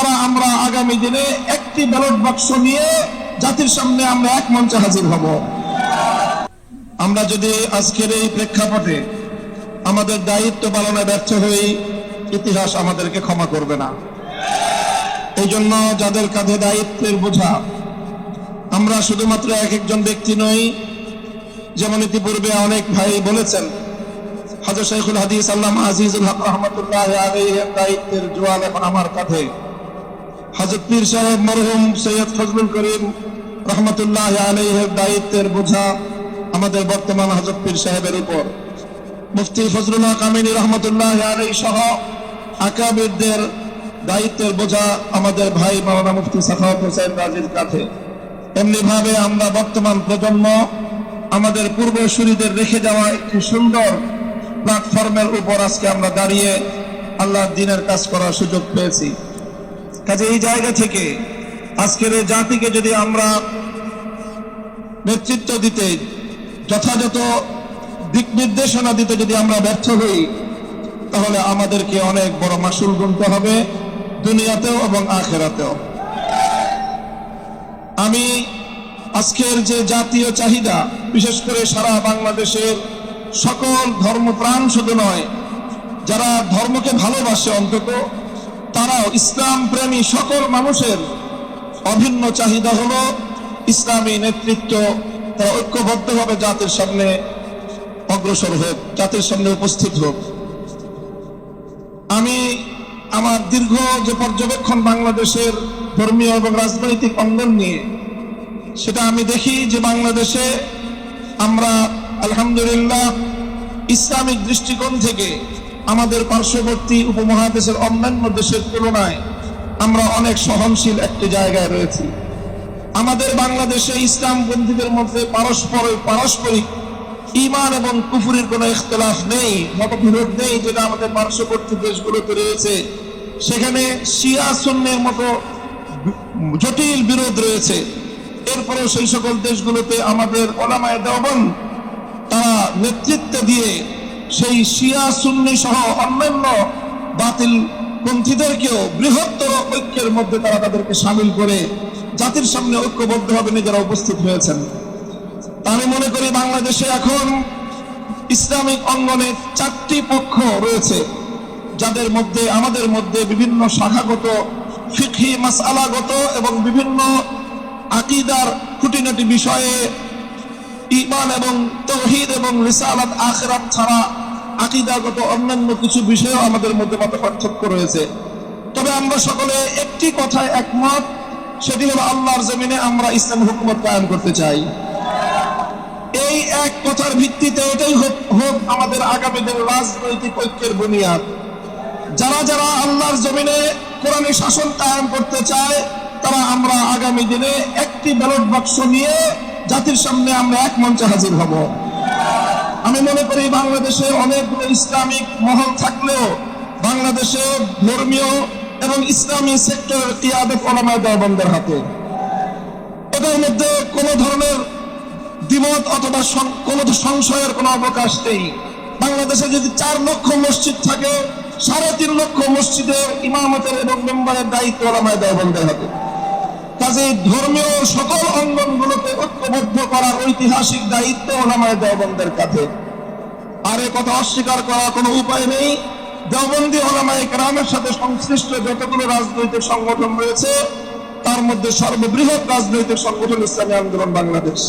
তারা আমরা আগামী দিনে একটি ব্যালট বাক্স নিয়ে জাতির সামনে আমরা এক মঞ্চে হাজির হব। আমরা যদি আজকের এই প্রেক্ষাপটে আমাদের দায়িত্ব পালনে ব্যর্থ হই, ইতিহাস আমাদেরকে ক্ষমা করবে না। এই জন্য যাদের কাঁধে দায়িত্বের বোঝা, আমরা শুধুমাত্র এক একজন ব্যক্তি নই, যেমন ইতিপূর্বে অনেক ভাই বলেছেন, হযরত শাইখুল হাদিস আল্লামা আজিজুল হক রাহমাতুল্লাহ আলাইহির দায়িত্বের জোয়াল এখন আমার কাঁধে। হযরত পীর সাহেব মরহুম সৈয়দ ফজলুল করিম রহমতুল্লাহ আলাইহির দায়িত্বের বোঝা আমাদের বর্তমান হযরত পীর সাহেবের উপর। মুফতি ফজলুল হক আমিনী রহমতুল্লাহ আলাইহি সহ আকাবিরদের দায়িত্বের বোঝা আমাদের ভাই মাওলানা মুফতি সাখাওয়াত হোসেন রাজির কাঁধে। এমনি ভাবে আমরা বর্তমান প্রজন্ম আমাদের পূর্বসূরীদের রেখে যাওয়া একটি সুন্দর প্ল্যাটফর্মের উপর আজকে আমরা দাঁড়িয়ে আল্লাহর দ্বীনের কাজ করার সুযোগ পেয়েছি। কাজে এই জায়গা থেকে আজকের এই জাতিকে যদি আমরা নেতৃত্ব দিতে, যথাযথ দিক নির্দেশনা দিতে যদি আমরা ব্যর্থ হই, তাহলে আমাদেরকে অনেক বড় মাসুল গুনতে হবে, দুনিয়াতেও এবং আখিরাতেও। আমি আজকের যে জাতীয় চাহিদা, বিশেষ করে সারা বাংলাদেশের সকল ধর্মপ্রাণ শুধু নয়, যারা ধর্মকে ভালোবাসে অন্তত তারাও, ইসলাম প্রেমী সকল মানুষের অভিন্ন চাহিদা হলো ইসলামী নেতৃত্ব তারা ঐক্যবদ্ধভাবে জাতির সামনে অগ্রসর হোক, জাতির সামনে উপস্থিত হোক। আমি আমার দীর্ঘ যে পর্যবেক্ষণ বাংলাদেশের ধর্মীয় এবং রাজনৈতিক অঙ্গন নিয়ে, সেটা আমি দেখি যে বাংলাদেশে আমরা আলহামদুলিল্লাহ ইসলামিক দৃষ্টিকোণ থেকে আমাদের পার্শ্ববর্তী উপমহাদেশের অন্যান্য দেশের তুলনায় আমরা অনেক সহনশীল একটি জায়গায় রয়েছি। আমাদের বাংলাদেশে ইসলামপন্থীদের মধ্যে পারস্পরিক ঈমান এবং কুফরির কোনো ইখতিলাফ নেই, মতবিরোধ নেই, যেটা আমাদের পার্শ্ববর্তী দেশগুলোতে রয়েছে। সেখানে শিয়া সুন্নির মতো জটিল বিরোধ রয়েছে। এরপরেও সেই সকল দেশগুলোতে আমাদের উলামায়ে দেওবন্দ তারা নেতৃত্ব দিয়ে সেই শিয়া সুন্নি সহ অন্যান্য বাতিল পন্থীদেরকেও বৃহত্তর ঐক্যের মধ্যে তারা তাদেরকে সামিল করে জাতির সামনে ঐক্যবদ্ধভাবে নিজেরা উপস্থিত হয়েছেন। আমি মনে করি বাংলাদেশে এখন ইসলামিক অঙ্গনে 4টি পক্ষ রয়েছে, যাদের মধ্যে আমাদের মধ্যে বিভিন্ন শাখাগত, ফিকহি মাসআলাগত এবং বিভিন্ন আকীদার খুঁটিনাটি বিষয়ে, ঈমান এবং তাওহীদ এবং রিসালাত আখিরাত ছাড়া আকীদাগত অন্যান্য কিছু বিষয়েও আমাদের মধ্যে মতপার্থক্য রয়েছে। তবে আমরা সকলে একটি কথায় একমত, সেটি হলো আল্লাহর জমিনে আমরা ইসলামী হুকুমত কায়েম করতে চাই। এই এক কথার ভিত্তিতে এটাই হোক আমাদের আগামী দিনের রাজনৈতিক ঐক্যের বুনিয়াদ। যারা যারা আল্লাহর জমিনে কোরআনী শাসন কায়েম করতে চায়, তারা আমরা আগামী দিনে একটি ব্যালট বাক্স নিয়ে জাতির সামনে আমরা এক মঞ্চে হাজির হব। আমি মনে করি বাংলাদেশে অনেকগুলো ইসলামিক মহল থাকলেও বাংলাদেশে ধর্মীয় এবং ইসলামী সেক্টরের কিয়াদত উলামায়ে দেওবন্দের হাতে। এদের মধ্যে কোনো ধরনের দ্বিমত অথবা কোনো সংশয়ের কোনো অবকাশ নেই। বাংলাদেশে যদি 4 লক্ষ মসজিদ থাকে, 3.5 লক্ষ মসজিদের ইমামতের এবং মেম্বারের দায়িত্ব উলামায়ে দেওবন্দের হাতে। কাজে ধর্মীয় সকল অঙ্গনগুলোকে ঐক্যবদ্ধ করার ঐতিহাসিক দায়িত্ব উলামায়ে দেওবন্দের কাঁধে। আর এ কথা অস্বীকার করার কোনো উপায় নেই। দেওবন্দি উলামায়ে কেরামের সাথে সংশ্লিষ্ট যতগুলো রাজনৈতিক সংগঠন রয়েছে, তার মধ্যে সর্ববৃহৎ রাজনৈতিক সংগঠন ইসলামী আন্দোলন বাংলাদেশ।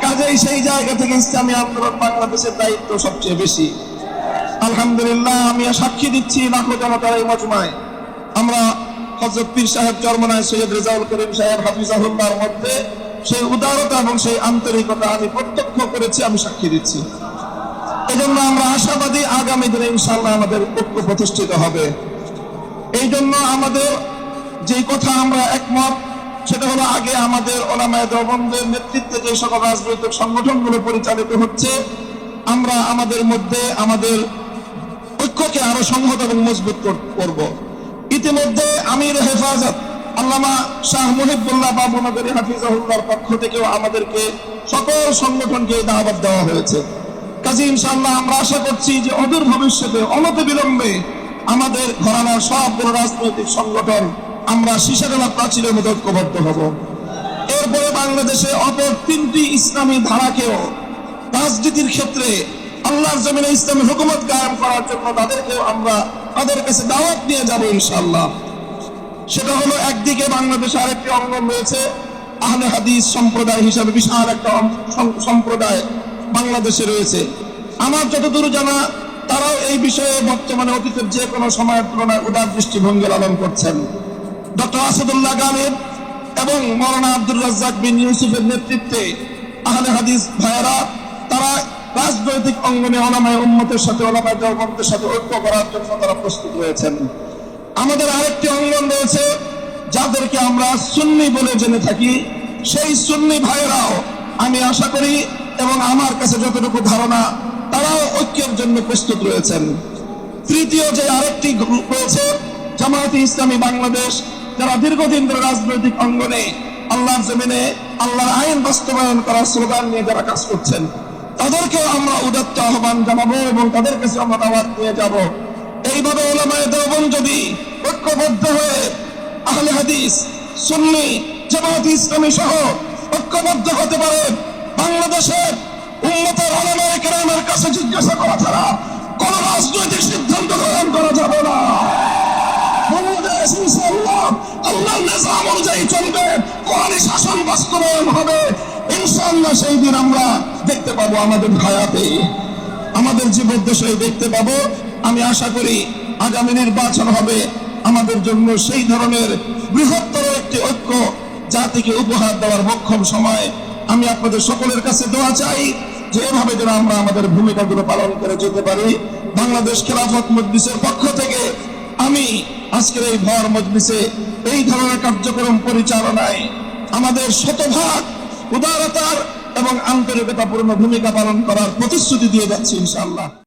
কাজেই সেই জায়গা থেকে ইসলামী আন্দোলন বাংলাদেশের দায়িত্ব সবচেয়ে বেশি। আলহামদুলিল্লাহ, আমি সাক্ষী দিচ্ছি লাখো জনতার এই মজমায় আমরা হযরত পীর সাহেব চরমনায় সৈয়দ রেজাউল করিম সাহেব হাফিজাহুল্লাহর মধ্যে সেই উদারতা এবং সেই আন্তরিকতা আমি প্রত্যক্ষ করেছি, আমি সাক্ষী দিচ্ছি। এজন্য আমরা আশাবাদী আগামী দিনে ইনশাআল্লাহ আমাদের ঐক্য প্রতিষ্ঠিত হবে। এই জন্য আমাদের যেই কথা আমরা একমত, সেটা হলো আগে আমাদের উলামায়ে দেওবন্দের নেতৃত্বে যে সকল রাজনৈতিক সংগঠনগুলো পরিচালিত হচ্ছে, আমরা আমাদের মধ্যে আমাদের ঐক্যকে আরো সংহত এবং মজবুত করব। ইতিমধ্যে আমির হেফাজত আল্লামা শাহ মুহিবুল্লাহ বাবু নগরী হাফিজাহুল্লাহর পক্ষ থেকেও আমাদেরকে সকল সংগঠনকে দাওয়াত দেওয়া হয়েছে। কাজে ইনশাআল্লাহ আমরা আশা করছি যে অদূর ভবিষ্যতে অনতিবিলম্বে আমাদের ঘরানার সবগুলো রাজনৈতিক সংগঠন আমরা সীসাডালা প্রাচীরের মধ্যে ঐক্যবদ্ধ হব। এরপরে বাংলাদেশে অপর 3টি ইসলামী ধারাকেও রাজনীতির ক্ষেত্রে আল্লাহর জমিনে ইসলামী হুকুমত কায়েম করার জন্য তাদেরকেও আমরা তাদের কাছে দাওয়াত নিয়ে যাব ইনশাআল্লাহ। সেটা হলো, একদিকে বাংলাদেশে আরেকটি অঙ্গন রয়েছে আহলে হাদিস সম্প্রদায় হিসাবে বিশাল একটা সম্প্রদায় বাংলাদেশে রয়েছে। আমার যতদূর জানা তারাও এই বিষয়ে বর্তমানে অতীতের যে কোনো সময়ের তুলনায় উদার দৃষ্টিভঙ্গি লালন করছেন। ডক্টর আসাদুল্লাহ গালিব এবং মৌলানা আব্দুর রাজ্জাক বিন ইউসুফের নেতৃত্বে আহলে হাদিস ভাইয়েরা তারা রাজনৈতিক অঙ্গনে ওলামায়ে উম্মতের সাথে ওলামায়ে দেওবন্দের সাথে ঐক্য করার জন্য তারা প্রস্তুত রয়েছেন। আমাদের আরেকটি অঙ্গন রয়েছে যাদেরকে আমরা সুন্নি বলে জেনে থাকি, সেই সুন্নি ভাইয়েরাও আমি আশা করি এবং আমার কাছে যতটুকু ধারণা তারাও ঐক্যের জন্য প্রস্তুত রয়েছেন। তৃতীয় যে আরেকটি গ্রুপ রয়েছে জামায়াতে ইসলামী বাংলাদেশ, যারা দীর্ঘদিন ধরে রাজনৈতিক অঙ্গনে আল্লাহর জমিনে আল্লাহর আইন বাস্তবায়ন করার স্লোগান নিয়ে যারা কাজ করছেন, তাদেরকেও আমরা উদাত্ত আহ্বান জানাবো এবং তাদের কাছে আমরা দাওয়াত নিয়ে যাব। এইভাবে ওলামায়ে দেওবন্দ যদি ঐক্যবদ্ধ হয়ে আহলে হাদিস, সুন্নি, জামায়াতে ইসলামী সহ ঐক্যবদ্ধ হতে পারে, বাংলাদেশের উম্মতের ওলামায়ে কেরামের কাছে জিজ্ঞাসা করা ছাড়া কোন রাজনৈতিক সিদ্ধান্ত গ্রহণ করা যাবে না। বাংলাদেশ ইনশাআল্লাহ আল্লাহর নিজাম অনুযায়ী চলবে, কোরআনী শাসন বাস্তবায়ন হবে ইনশাআল্লাহ। সেই দিন আমরা দেখতে পাবো আমাদের হায়াতে, আমাদের জীবদ্দশায় দেখতে পাবো। আমি আশা করি আগামী নির্বাচন হবে আমাদের জন্য সেই ধরনের বৃহত্তর একটি ঐক্য জাতিকে উপহার দেওয়ার মোক্ষম সময়। আমি আপনাদের সকলের কাছে দোয়া চাই যে এভাবে যেন আমরা আমাদের ভূমিকাগুলো পালন করে যেতে পারি। বাংলাদেশ খেলাফত মজলিসের পক্ষ থেকে আমি আজকের এই ভর মজলিসে এই ধরনের কার্যক্রম পরিচালনায় আমাদের শতভাগ উদারতার এবং আন্তরিকতাপূর্ণ ভূমিকা পালন করার প্রতিশ্রুতি দিয়ে যাচ্ছি ইনশাআল্লাহ।